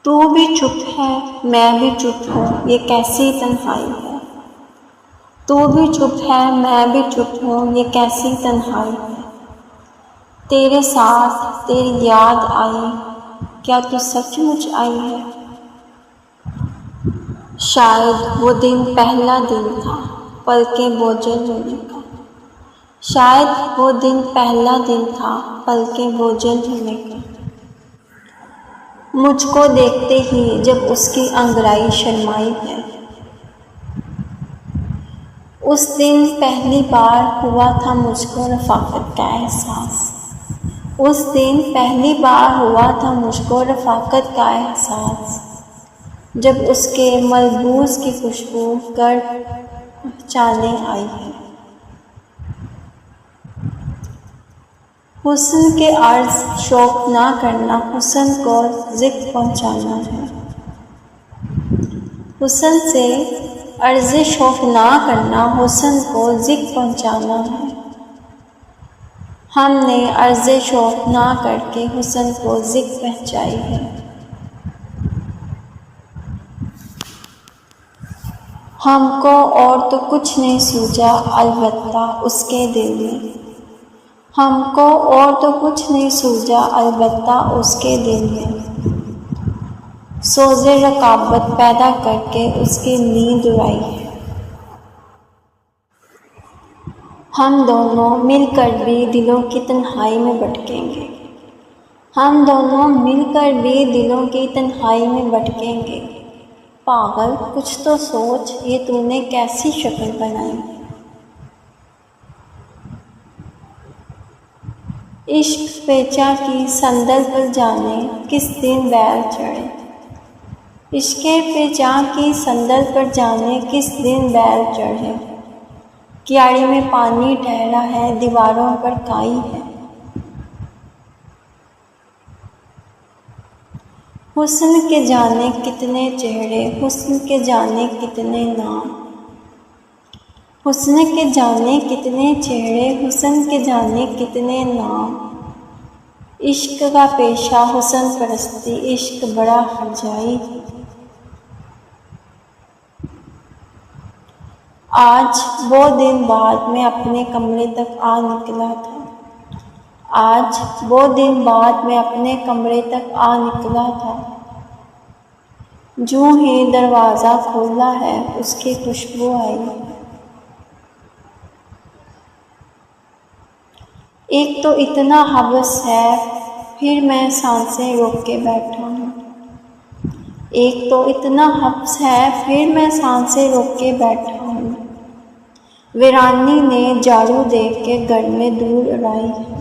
تو بھی چپ ہے میں بھی چپ ہوں یہ کیسی تنہائی ہے، تو بھی چپ ہے میں بھی چپ ہوں یہ کیسی تنہائی ہے، تیرے ساتھ تیری یاد آئی کیا تو سچ مچ آئی ہے، شاید وہ دن پہلا دن تھا پلکیں بوجھل ہونے کا، شاید وہ دن پہلا دن تھا پلکیں بوجھل ہونے کا، مجھ کو دیکھتے ہی جب اس کی انگڑائی شرمائی ہے، اس دن پہلی بار ہوا تھا مجھ کو رفاقت کا احساس، اس دن پہلی بار ہوا تھا مجھ کو رفاقت کا احساس، جب اس کے ملبوس کی خوشبو گر پہچانے آئی ہے، حسن کے عرض شوق نہ کرنا حسن کو ذکر پہنچانا ہے، حسن سے عرض شوق نہ کرنا حسن کو ذکر پہنچانا ہے، ہم نے عرض شوق نہ کر کے حسن کو ذکر پہنچائی ہے، ہم کو اور تو کچھ نہیں سوجا البتہ اس کے دل میں، ہم کو اور تو کچھ نہیں سوجا البتہ اس کے دل میں، سوز رقابت پیدا کر کے اس کی نیند اڑائی ہے، ہم دونوں مل کر بھی دلوں کی تنہائی میں بھٹکیں گے، ہم دونوں مل کر بھی دلوں کی تنہائی میں بھٹکیں گے، پاگل کچھ تو سوچ یہ تو نے کیسی شکل بنائی، عشق پیچا کی صندل پر جانے کس دن بیل چڑھے، عشق پیچا کی صندل پر جانے کس دن بیل چڑھے، کیاڑی میں پانی ٹھہرا ہے دیواروں پر کائی ہے، حسن کے جانے کتنے چہرے حسن کے جانے کتنے نام، حسن کے جانے کتنے چہرے حسن کے جانے کتنے نام، عشق کا پیشہ حسن پرستی عشق بڑا ہرجائی، آج وہ دن بعد میں اپنے کمرے تک آ نکلا تھا، آج وہ دن بعد میں اپنے کمرے تک آ نکلا تھا، جوں ہی دروازہ کھولا ہے اس کی خوشبو آئی، ایک تو اتنا حبس ہے پھر میں سانسیں روک کے بیٹھا ہوں، ایک تو اتنا حبس ہے پھر میں سانسیں روک کے بیٹھا ہوں، ویرانی نے جھاڑو دے کے گھر میں دھول اڑائی ہے،